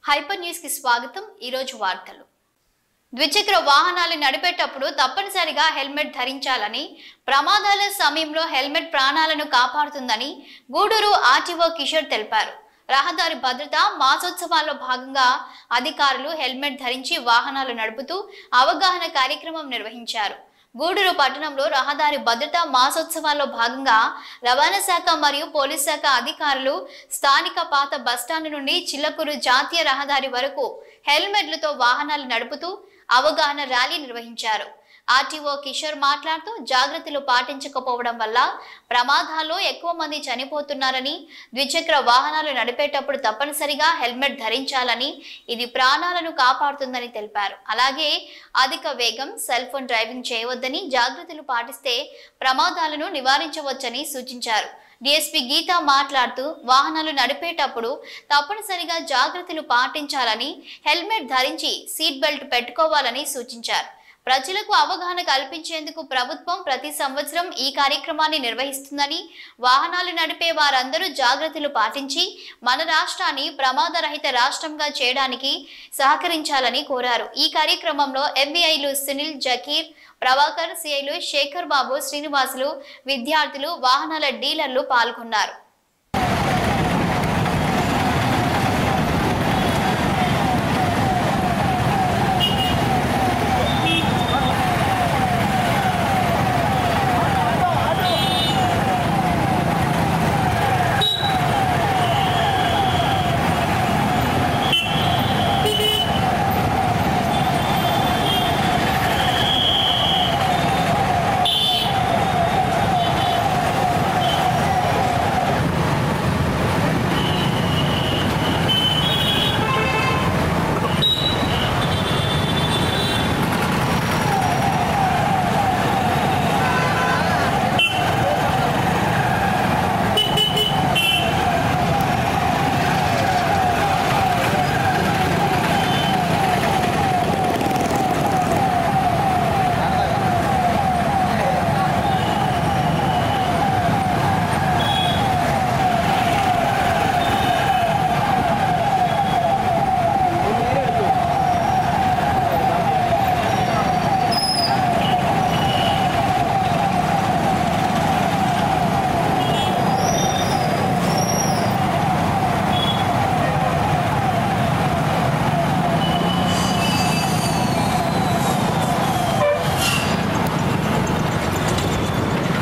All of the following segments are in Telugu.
హైపర్ న్యూస్ కి స్వాగతం। ఈ రోజు వార్తలు। ద్విచక్ర వాహనాలు నడిపేటప్పుడు తప్పనిసరిగా హెల్మెట్ ధరించాలని, ప్రమాదాల సమయంలో హెల్మెట్ ప్రాణాలను కాపాడుతుందని గూడూరు ఆర్టీఓ కిషోర్ తెలిపారు। రహదారి భద్రత మాసోత్సవాల్లో భాగంగా అధికారులు హెల్మెట్ ధరించి వాహనాలు నడుపుతూ అవగాహన కార్యక్రమం నిర్వహించారు। గూడూరు పట్టణంలో రహదారి భద్రత మాసోత్సవాల్లో భాగంగా రవాణా శాఖ మరియు పోలీస్ శాఖ అధికారులు స్థానిక పాత బస్టాండ్ నుండి చిల్లకూరు జాతీయ రహదారి వరకు హెల్మెట్లతో వాహనాలు నడుపుతూ అవగాహన ర్యాలీ నిర్వహించారు। ఆర్టీఓ కిషోర్ మాట్లాడుతూ జాగ్రత్తలు పాటించకపోవడం వల్ల ప్రమాదాల్లో ఎక్కువ మంది చనిపోతున్నారని, ద్విచక్ర వాహనాలు నడిపేటప్పుడు తప్పనిసరిగా హెల్మెట్ ధరించాలని, ఇది ప్రాణాలను కాపాడుతుందని తెలిపారు। అలాగే అధిక వేగం, సెల్ ఫోన్ డ్రైవింగ్ చేయవద్దని, జాగ్రత్తలు పాటిస్తే ప్రమాదాలను నివారించవచ్చని సూచించారు। డిఎస్పీ గీత మాట్లాడుతూ వాహనాలు నడిపేటప్పుడు తప్పనిసరిగా జాగ్రత్తలు పాటించాలని, హెల్మెట్ ధరించి సీట్ బెల్ట్ పెట్టుకోవాలని సూచించారు। ప్రజలకు అవగాహన కల్పించేందుకు ప్రభుత్వం ప్రతి సంవత్సరం ఈ కార్యక్రమాన్ని నిర్వహిస్తుందని, వాహనాలు నడిపే వారందరూ జాగ్రత్తలు పాటించి మన రాష్ట్రాన్ని ప్రమాదరహిత రాష్ట్రంగా చేయడానికి సహకరించాలని కోరారు। ఈ కార్యక్రమంలో ఎంవీఐలు సునీల్, జకీర్, ప్రభాకర్, సిఐలు శేఖర్ బాబు, శ్రీనివాసులు, విద్యార్థులు, వాహనాల డీలర్లు పాల్గొన్నారు।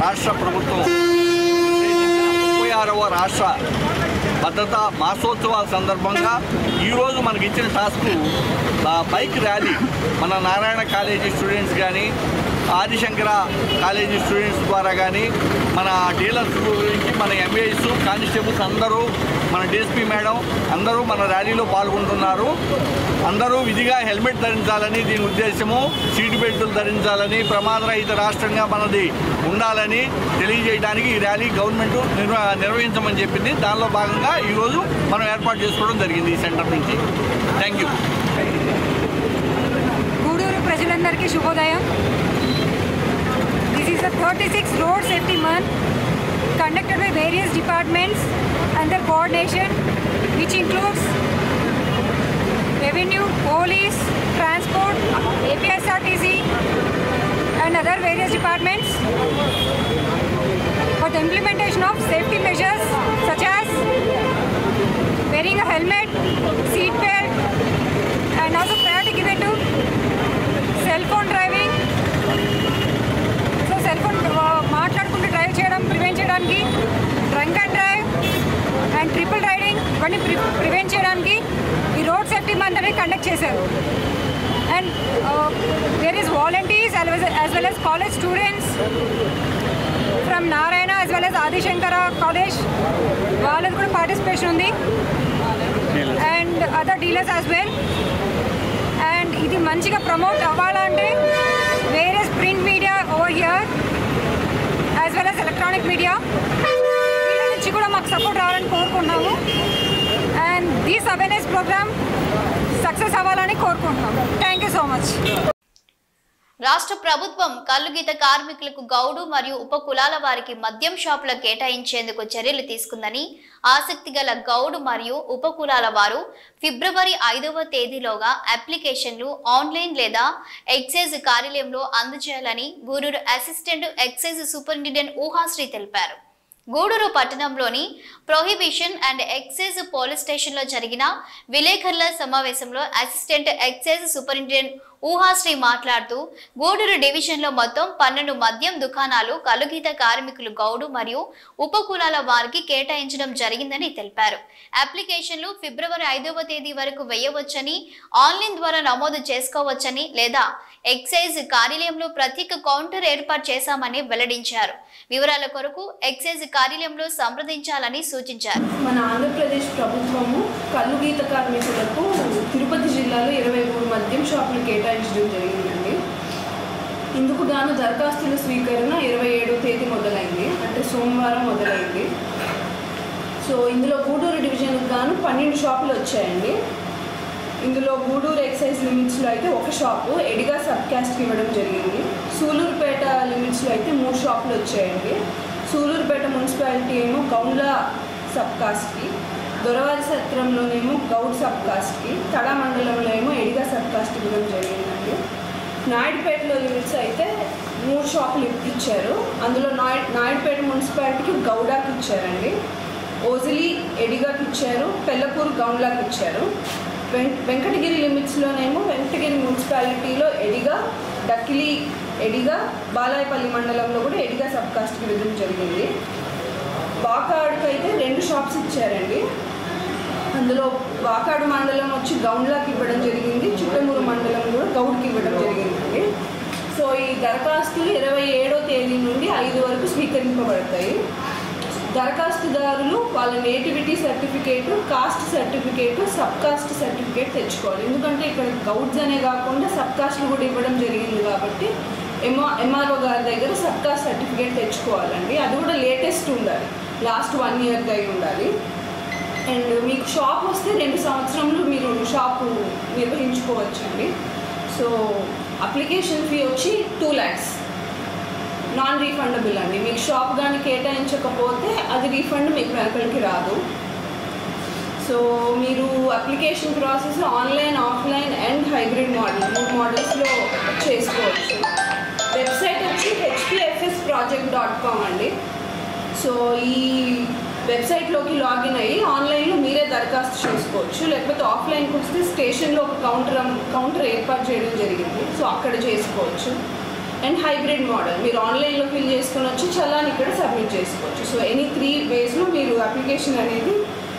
రాష్ట్ర ప్రభుత్వం 36వ రాష్ట్ర భద్రతా మాసోత్సవాల సందర్భంగా ఈరోజు మనకి ఇచ్చిన టాస్క్ బైక్ ర్యాలీ మన నారాయణ కాలేజీ స్టూడెంట్స్ కానీ, ఆదిశంకర కాలేజీ స్టూడెంట్స్ ద్వారా కానీ, మన డీలర్స్ గురించి మన ఎంఏఎస్, కానిస్టేబుల్స్ అందరూ, మన డిఎస్పీ మేడం అందరూ మన ర్యాలీలో పాల్గొంటున్నారు। అందరూ విధిగా హెల్మెట్ ధరించాలని దీని ఉద్దేశము, సీట్ బెల్టులు ధరించాలని, ప్రమాదరహిత రాష్ట్రంగా మనది ఉండాలని తెలియజేయడానికి ఈ ర్యాలీ గవర్నమెంట్ నిర్వహించమని చెప్పింది। దానిలో భాగంగా ఈరోజు మనం ఏర్పాటు చేసుకోవడం జరిగింది ఈ సెంటర్ నుంచి। Thank you. గూడూరు ప్రజలందరికీ శుభోదయం। This is the 36th road safety month conducted by various departments under coordination, which includes revenue, police, transport, APSRTC and other various departments for the implementation of safety measures such as wearing a helmet, seat belt, and also priority given to cell phone driving. So cell phone మాట్లాడుకుంటూ డ్రైవ్ చేయడం ప్రివెంట్ చేయడానికి, drunk and drive and triple riding ఇవన్నీ ప్రివెంట్ చేయడానికి ఈ రోడ్ సేఫ్టీ మంత్ అనేది కండక్ట్ చేశారు। And there is volunteers as well as college students from Narayana as well as Adishankara college, వాళ్ళది కూడా పార్టిసిపేషన్ ఉంది, and other dealers as well. And ఇది మంచిగా ప్రమోట్ అవ్వాలంటే various print media over here as well as electronic media వీళ్ళ నుంచి కూడా మాకు సపోర్ట్ రావాలని కోరుకుంటున్నాము। And this awareness program success అవ్వాలని కోరుకుంటున్నాము। Thank you so much. రాష్ట్ర ప్రభుత్వం కల్లుగీత కార్మికులకు గౌడు మరియు ఉప కులాల వారికి మద్యం షాపుల కేటాయించేందుకు చర్యలు తీసుకుందని ఆసక్తి గల గౌడు మరియు ఉప కులాల వారు ఫిబ్రవరి 5వ తేదీలోగా అప్లికేషన్లు ఆన్లైన్ లేదా ఎక్సైజ్ కార్యాలయంలో అందజేయాలని గూడూరు అసిస్టెంట్ ఎక్సైజ్ సూపరింటెండెంట్ ఊహాశ్రీ తెలిపారు. గూడూరు పట్టణంలోని ప్రొహిబిషన్ అండ్ ఎక్సైజ్ పోలీస్ స్టేషన్లో జరిగిన విలేకరుల సమావేశంలో అసిస్టెంట్ ఎక్సైజ్ సూపరింటెండెంట్ ఊహాశ్రీ మాట్లాడుతూ గూడూరు డివిజన్లో మొత్తం 12 మద్యం దుకాణాలు కల్లుగీత కార్మికులు గౌడు మరియు ఉప కులాల వారికి కేటాయించడం జరిగిందని తెలిపారు. అప్లికేషన్లు ఫిబ్రవరి 5వ తేదీ వరకు వేయవచ్చని, ఆన్లైన్ ద్వారా నమోదు చేసుకోవచ్చని లేదా ఎక్సైజ్ కార్యాలయంలో ప్రత్యేక కౌంటర్ ఏర్పాటు చేశామని వెల్లడించారు. వివరాల కొరకు ఎక్సైజ్ కార్యాలయంలో సంప్రదించాలని సూచించారు. మన ఆంధ్రప్రదేశ్ ప్రభుత్వము కల్లుగీత కార్మికులకు తిరుపతి జిల్లాలో 23 మద్యం షాపులు కేటాయించడం జరిగిందండి. ఇందుకు గాను దరఖాస్తుల స్వీకరణ 27వ తేదీ మొదలైంది, అంటే సోమవారం మొదలైంది. సో ఇందులో గూడూరు డివిజన్కు గాను 12 షాపులు వచ్చాయండి. ఇందులో గూడూరు ఎక్సైజ్ లిమిట్స్లో అయితే ఒక షాపు ఎడిగా సబ్ క్యాస్ట్కి ఇవ్వడం జరిగింది. సూలూరుపేట లిమిట్స్లో అయితే 3 షాపులు వచ్చాయండి. సూలూరుపేట మున్సిపాలిటీ ఏమో గౌండ్ల సబ్ కాస్ట్కి, దొరవారి సత్రంలోనేమో గౌడ్ సబ్ కాస్ట్కి, తడా మండలంలో ఏమో ఎడిగా సబ్ కాస్ట్కి ఇవ్వడం జరిగిందండి. నాయుడుపేటలో లిమిట్స్ అయితే 3 షాపులు ఇచ్చారు. అందులో నాయుడుపేట మున్సిపాలిటీకి గౌడాకి ఇచ్చారండి, ఓజిలి ఎడిగాకి ఇచ్చారు, పెళ్ళకూరు గౌండ్లాకి ఇచ్చారు. వెంకటగిరి లిమిట్స్లోనేమో వెంకటగిరి మున్సిపాలిటీలో ఎడిగా, డక్కిలి ఎడిగా, బాలాయపల్లి మండలంలో కూడా ఎడిగా సబ్ కాస్ట్కి ఇవ్వడం జరిగింది. వాకాడుకి అయితే 2 షాప్స్ ఇచ్చారండి. అందులో వాకాడు మండలం వచ్చి గౌండ్లాకి ఇవ్వడం జరిగింది, చిట్టమూరు మండలం కూడా గౌడ్కి ఇవ్వడం జరిగిందండి. సో ఈ దరఖాస్తులు 27వ తేదీ నుండి 5 వరకు స్వీకరింపబడతాయి. దరఖాస్తుదారులు వాళ్ళ nativity certificate, cost certificate, sub caste certificate తెచ్చుకోవాలి. ఎందుకంటే ఇక్కడ గౌడ్స్ అనే కాకుండా సబ్ కాస్ట్లు కూడా ఇవ్వడం జరిగింది కాబట్టి ఎంఆర్ఓ గారి దగ్గర సబ్ కాస్ట్ సర్టిఫికేట్ తెచ్చుకోవాలండి. అది కూడా లేటెస్ట్ ఉండాలి, లాస్ట్ 1 ఇయర్ అయి ఉండాలి. అండ్ మీకు షాప్ వస్తే 2 సంవత్సరంలో మీరు షాపు నిర్వహించుకోవచ్చండి. సో అప్లికేషన్ ఫీ వచ్చి 2 lakhs, నాన్ రీఫండబుల్ అండి. మీకు షాప్ కానీ కేటాయించకపోతే అది రీఫండ్ మీకు వెనకలికి రాదు. సో మీరు application process online, offline and hybrid model 3 మోడల్స్లో చేసుకోవచ్చు. వెబ్సైట్ వచ్చి hpfsproject.com అండి. సో ఈ వెబ్సైట్లోకి లాగిన్ అయ్యి ఆన్లైన్లో మీరే దరఖాస్తు చేసుకోవచ్చు. లేకపోతే ఆఫ్లైన్కి వస్తే స్టేషన్లో ఒక కౌంటర్ ఏర్పాటు చేయడం జరిగింది, సో అక్కడ చేసుకోవచ్చు. అండ్ హైబ్రిడ్ మోడల్ మీరు ఆన్లైన్లో ఫిల్ చేసుకొని వచ్చి చలాన్ని ఇక్కడ సబ్మిట్ చేసుకోవచ్చు. సో ఎనీ 3 waysలో మీరు అప్లికేషన్ అనేది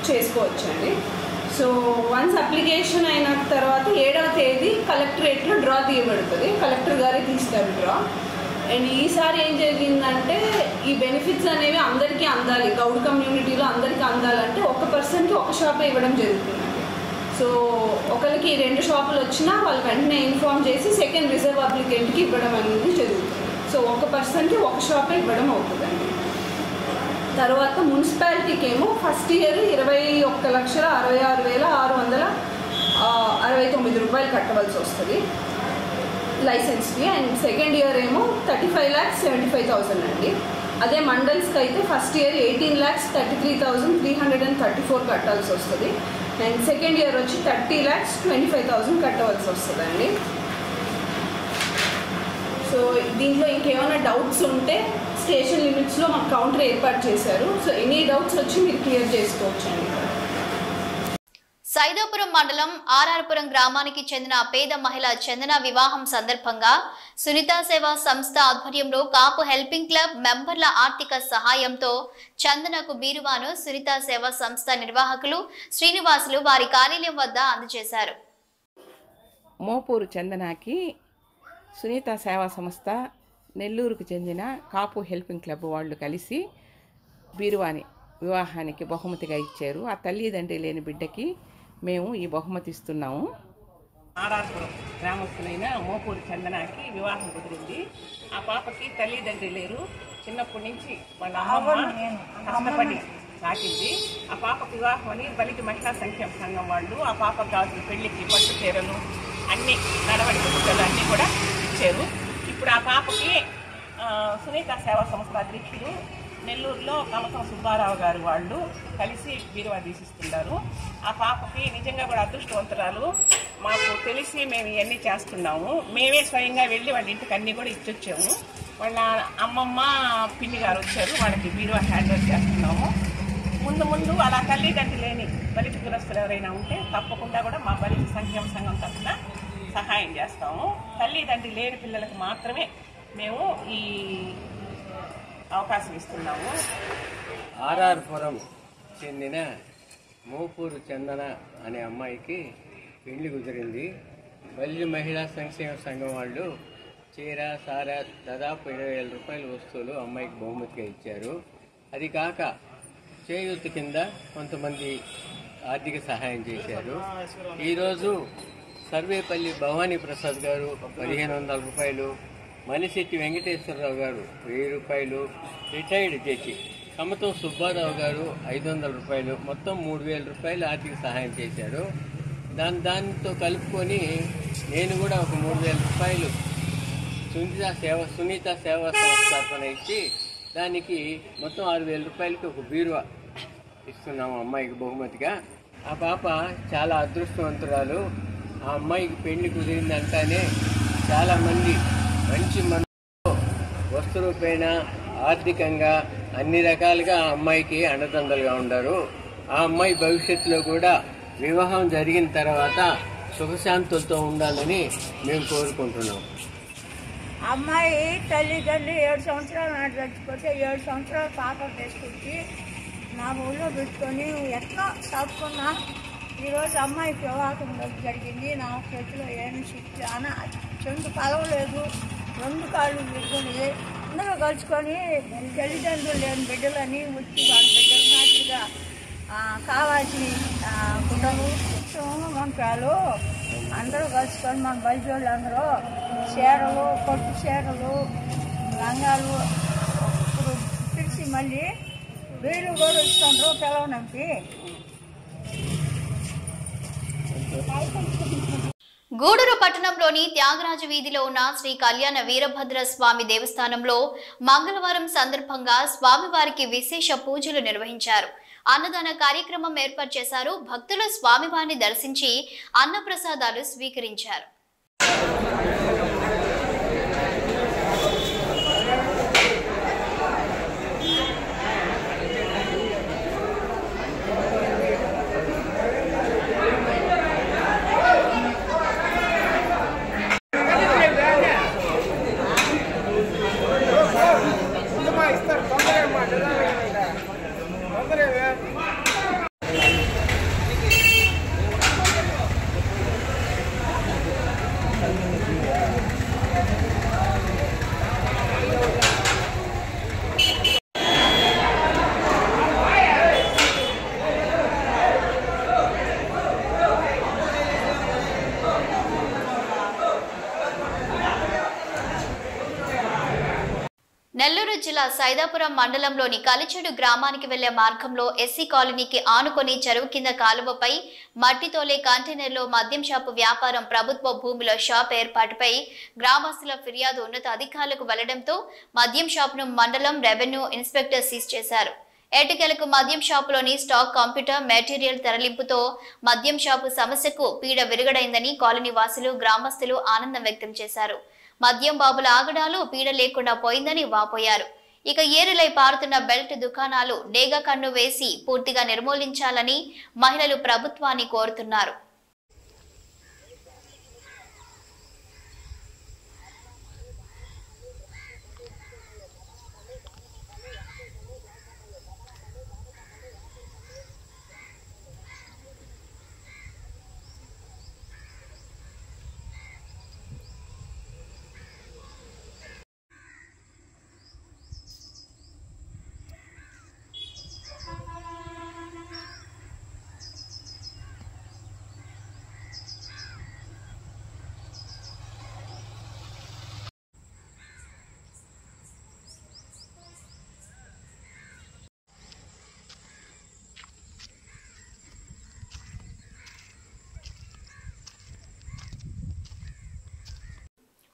చేసుకోవచ్చు అండి. సో వన్స్ అప్లికేషన్ అయిన తర్వాత 7వ తేదీ కలెక్టరేట్లో డ్రా తీయబడుతుంది, కలెక్టర్ గారే తీస్తారు డ్రా. అండ్ ఈసారి ఏం జరిగిందంటే ఈ బెనిఫిట్స్ అనేవి అందరికీ అందాలి, గౌడ్ కమ్యూనిటీలో అందరికీ అందాలంటే 1% ఒక షాపే ఇవ్వడం జరుగుతుందండి. సో ఒకరికి 2 షాపులు వచ్చినా వాళ్ళు వెంటనే ఇన్ఫార్మ్ చేసి సెకండ్ రిజర్వ్ అప్లికెంట్కి ఇవ్వడం అనేది జరుగుతుంది. సో 1%కి ఒక షాపే ఇవ్వడం అవుతుందండి. తర్వాత మున్సిపాలిటీకి ఏమో ఫస్ట్ ఇయర్ 21,66,669 రూపాయలు కట్టవలసి వస్తుంది license fee. And second year ఏమో 35,75,000 అండి. అదే మండల్స్కి అయితే ఫస్ట్ ఇయర్ 18,33,334 కట్టాల్సి వస్తుంది. అండ్ సెకండ్ ఇయర్ వచ్చి 30,25,000 కట్టవలసి వస్తుందండి. సో దీంట్లో ఇంకేమైనా డౌట్స్ ఉంటే స్టేషన్ లిమిట్స్లో మాకు కౌంటర్ ఏర్పాటు చేశారు. సో ఎనీ డౌట్స్ వచ్చి మీరు క్లియర్ చేసుకోవచ్చు అండి. సైదాపురం మండలం ఆర్ఆర్పురం గ్రామానికి చెందిన పేద మహిళ చందన వివాహం సందర్భంగా సునీత సేవా సంస్థ ఆధ్వర్యంలో కాపు హెల్పింగ్ క్లబ్ మెంబర్ల ఆర్థిక సహాయంతో చందనకు బీరువాను సునీత సేవా సంస్థ నిర్వాహకులు శ్రీనివాసులు వారి కార్యాలయం వద్ద అందజేశారు. మోపూరు చందనకి సునీత సేవా సంస్థ నెల్లూరుకు చెందిన కాపు హెల్పింగ్ క్లబ్ వాళ్ళు కలిసి బీరువాని వివాహానికి బహుమతిగా ఇచ్చారు. ఆ తల్లిదండ్రి లేని బిడ్డకి మేము ఈ బహుమతి ఇస్తున్నాము. ఆర్ఆర్పురం గ్రామస్తులైన మోపూరు చందనకి వివాహం కుదిరింది. ఆ పాపకి తల్లిదండ్రి లేరు. చిన్నప్పటి నుంచి వాళ్ళ అమ్మ కష్టపడి సాగింది. ఆ పాపకు వివాహం అని దళిత మహిళా సంక్షేమ సంఘం వాళ్ళు ఆ పాప గాజులు, పెళ్లికి పట్టు చీరలు, అన్ని నడవడిక బుట్టలు అన్నీ కూడా ఇచ్చారు. ఇప్పుడు ఆ పాపకి సునీత సేవా సంస్థ అధ్యక్షుడు నెల్లూరులో కమతం సుబ్బారావు గారు వాళ్ళు కలిసి బీరువా తీసిస్తున్నారు. ఆ పాపకి నిజంగా కూడా అదృష్టవంతురాలు. మాకు తెలిసి మేము ఇవన్నీ చేస్తున్నాము. మేమే స్వయంగా వెళ్ళి వాళ్ళ ఇంటికి అన్నీ కూడా ఇచ్చొచ్చాము. వాళ్ళ అమ్మమ్మ పిన్ని గారు వచ్చారు, వాళ్ళకి బీరువా హ్యాండ్ ఓవర్ చేస్తున్నాము. ముందు అలా తల్లిదండ్రులు లేని బలిత దురస్తులు ఎవరైనా ఉంటే తప్పకుండా కూడా మా బలిత సంక్షేమ సంఘం తరఫున సహాయం చేస్తాము. తల్లిదండ్రులు లేని పిల్లలకు మాత్రమే మేము ఈ అవకాశం ఇస్తున్నాము. ఆర్ఆర్పురం చెందిన మోపూరు చందన అనే అమ్మాయికి పెళ్లి కుదిరింది. బలిజ మహిళా సంక్షేమ సంఘం వాళ్ళు చీర సారా దాదాపు 20,000 రూపాయల వస్తువులు అమ్మాయికి బహుమతిగా ఇచ్చారు. అది కాక చేయూత కింద కొంతమంది ఆర్థిక సహాయం చేశారు. ఈరోజు సర్వేపల్లి భవానీ ప్రసాద్ గారు 1,500 రూపాయలు, మనిశెట్టి వెంకటేశ్వరరావు గారు 1000 రూపాయలు, రిటైర్డ్ జడ్జి కమతం సుబ్బారావు గారు 500 రూపాయలు, మొత్తం 3,000 రూపాయలు ఆర్థిక సహాయం చేశారు. దాంతో కలుపుకొని నేను కూడా ఒక 3,000 రూపాయలు సునీత సేవా సంస్థ తరఫున ఇచ్చి దానికి మొత్తం 6,000 రూపాయలకి ఒక బీరువా ఇస్తున్నాము అమ్మాయికి బహుమతిగా. ఆ పాప చాలా అదృష్టవంతురాలు. ఆ అమ్మాయికి పెళ్లి కుదిరిందంటానే చాలామంది మంచి మనసుతో వస్తు రూపేణ ఆర్థికంగా అన్ని రకాలుగా ఆ అమ్మాయికి అండదండలుగా ఉన్నారు. ఆ అమ్మాయి భవిష్యత్తులో కూడా వివాహం జరిగిన తర్వాత సుఖశాంతులతో ఉండాలని మేము కోరుకుంటున్నాం. అమ్మాయి తల్లిదండ్రులు 7 సంవత్సరాలు నాటి చచ్చిపోతే 7 సంవత్సరాలు పాపం తీసుకొచ్చి నా ఊళ్ళో పెట్టుకొని ఎట్లా తప్పుకున్నా ఈరోజు అమ్మాయికి వివాహం జరిగింది. నా చేతిలో ఏమి శక్తి అన్న చెండు పలవలేదు, 2 కాళ్ళు పెట్టుకొని అందరూ కలుసుకొని తల్లిదండ్రులు లేని బిడ్డలని వచ్చి వాళ్ళ బిడ్డల మాదిరిగా కావాల్సిన గుడ్డలు వంకాయలు అందరూ కలుసుకొని మన బలిజోళ్ళు అందరూ చీరలు, కొట్టు చీరలు, లంగాలు ఇప్పుడు పిలిచి మళ్ళీ వీళ్ళు కూడా ఇస్తుండ్రు పిలవనంపి. గూడూరు పట్టణంలోని త్యాగరాజు వీధిలో ఉన్న శ్రీ కళ్యాణ వీరభద్ర స్వామి దేవస్థానంలో మంగళవారం సందర్భంగా స్వామివారికి విశేష పూజలు నిర్వహించారు. అన్నదాన కార్యక్రమం ఏర్పాటు చేశారు. భక్తులు స్వామివారిని దర్శించి అన్నప్రసాదాలు స్వీకరించారు. నెల్లూరు జిల్లా సైదాపురం మండలంలోని కలిచెడు గ్రామానికి వెళ్లే మార్గంలో ఎస్సీ కాలనీకి ఆనుకొని చెరువు కింద కాలువపై మట్టితోలే కంటైనర్లో మద్యం షాపు వ్యాపారం ప్రభుత్వ భూమిలో షాప్ ఏర్పాటుపై గ్రామస్తుల ఫిర్యాదు ఉన్నత అధికారులకు వెళ్లడంతో మద్యం షాపును మండలం రెవెన్యూ ఇన్స్పెక్టర్ సీజ్ చేశారు. ఎటుకెలకు మద్యం షాపులోని స్టాక్ కంప్యూటర్ మెటీరియల్ తరలింపుతో మద్యం షాపు సమస్యకు పీడ విరగడైందని కాలనీ వాసులు గ్రామస్తులు ఆనందం వ్యక్తం చేశారు. మద్యం బాబుల ఆగడాలు పీడ లేకుండా పోయిందని వాపోయారు. ఇక ఏరులై పారుతున్న బెల్ట్ దుకాణాలు డేగా కన్ను వేసి పూర్తిగా నిర్మూలించాలని మహిళలు ప్రభుత్వాన్ని కోరుతున్నారు.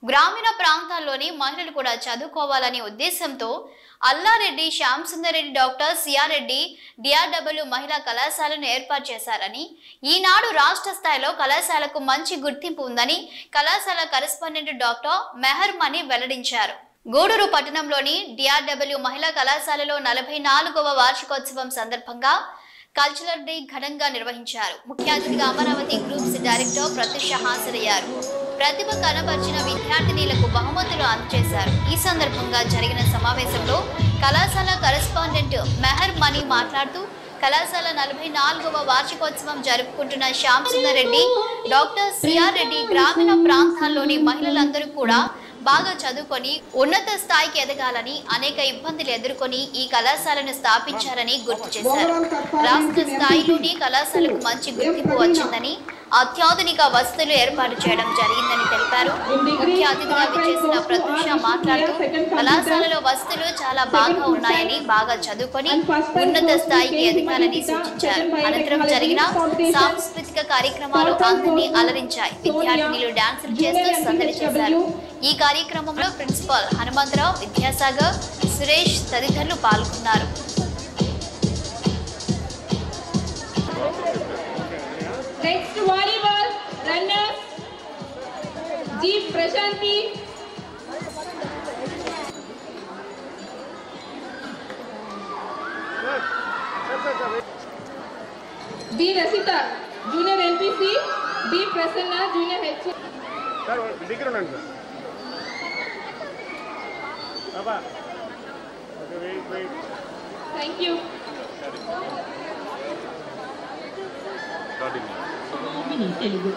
గ్రామీణ ప్రాంతాల్లోని మహిళలు కూడా చదువుకోవాలనే ఉద్దేశంతో Allareddy Shyam Sundar Reddy doctor CR Reddy DRW మహిళా కళాశాలను ఏర్పాటు చేశారని, ఈనాడు రాష్ట్ర స్థాయిలో కళాశాలకు మంచి గుర్తింపు ఉందని కళాశాల కరెస్పాండెంట్ డాక్టర్ మెహర్ మనీ వెల్లడించారు. గూడూరు పట్టణంలోని డిఆర్డబ్ల్యూ మహిళా కళాశాలలో 44వ వార్షికోత్సవం సందర్భంగా కల్చరల్ డే ఘనంగా నిర్వహించారు. ముఖ్య అతిథిగా అమరావతి గ్రూప్స్ డైరెక్టర్ ప్రత్యూష హాజరయ్యారు. ప్రతిభ కనబర్చిన విద్యార్థినీలకు బహుమతులు అందజేశారు. ఈ సందర్భంగా జరిగిన సమావేశంలో కళాశాల కరెస్పాండెంట్ మెహర్ మనీ మాట్లాడుతూ కళాశాల 44వ వార్షికోత్సవం జరుపుకుంటున్న శ్యామ్ సుందర్ రెడ్డి డాక్టర్ సిఆర్ రెడ్డి గ్రామీణ ప్రాంతాల్లోని మహిళలందరూ కూడా బాగా చదువుకొని ఉన్నత స్థాయికి ఎదగాలని అనేక ఇబ్బందులు ఎదుర్కొని ఈ కళాశాలను స్థాపించారని గుర్తు చేశారు. రాష్ట్ర స్థాయిలోని కళాశాలకు మంచి గుర్తింపు వచ్చిందని, అత్యాధునిక వసతులు ఏర్పాటు చేయడం జరిగిందని తెలిపారు. ముఖ్య అతిథిగా విచ్చేసిన ప్రత్యూష మాట్లాడుతూ కళాశాలలో వసతులు చాలా బాగా ఉన్నాయని, బాగా చదువుకొని ఉన్నత స్థాయికి ఎదగాలని సూచించారు. అనంతరం జరిగిన సాంస్కృతిక కార్యక్రమాలు అందరినీ అలరించాయి. విద్యార్థినులు డాన్సులు చేస్తూ సందడి చేశారు. ఈ కార్యక్రమంలో ప్రిన్సిపాల్ హనుమంతరావు, విద్యాసాగర్, సురేష్ తదితరులు పాల్గొన్నారు. Next volleyball runners G Prashanti, B Rasita Junior NPC, B Prasanna Junior HC. Sir, digger unandi sir. Baba. Okay, wait. Thank you. Telugu.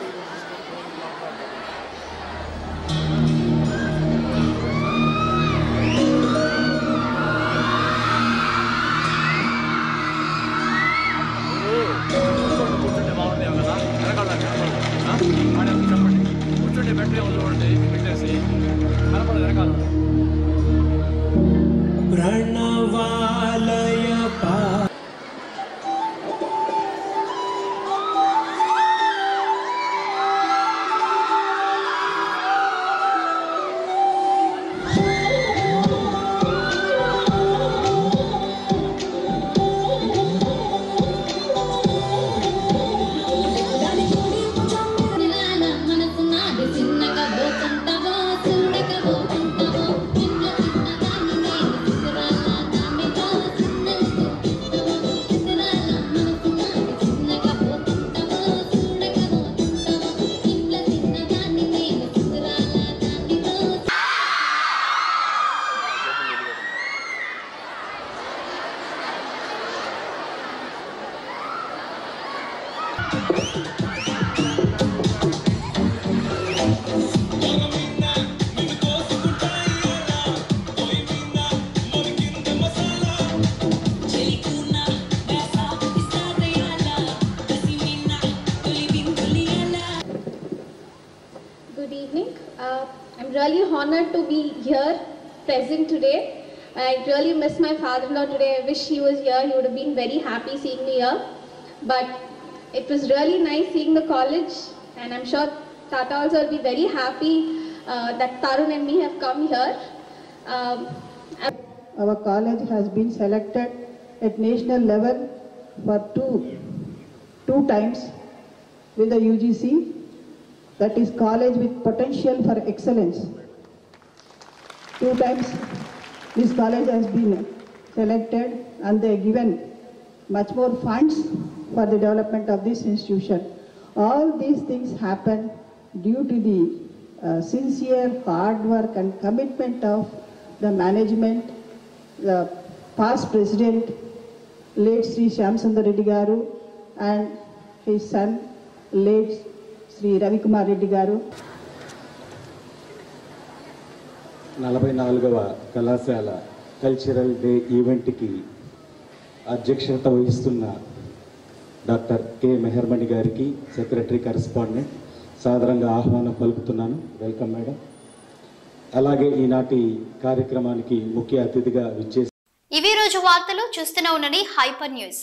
Good evening. I'm really honored to be here, present today. I really miss my father-in-law today. I wish he was here. He would have been very happy seeing me here. But it was really nice seeing the college, and I'm sure Tata also will be very happy that Tarun and me have come here. Our college has been selected at national level for two times with the UGC, that is college with potential for excellence. 2 times this college has been selected, and they given much more funds for the development of this institution. All these things happen due to the sincere hard work and commitment of the management, the past president, late Sri Shyam Sundar Reddy Garu, and his son, late Sri Ravi Kumar Reddy Garu. 44వ కళాశాల కల్చరల్ డే ఈవెంట్కి అధ్యక్షత వహిస్తున్న డాక్టర్ కె మెహర్మణి గారికి, సెక్రటరీ కరెస్పాండెంట్, సాదరంగా ఆహ్వానం పలుకుతున్నాను. Welcome madam. అలాగే ఈనాటి కార్యక్రమానికి ముఖ్య అతిథిగా విచ్చేసి ఇవి రోజు వార్తలు చూస్తూనే ఉండండి హైపర్ న్యూస్.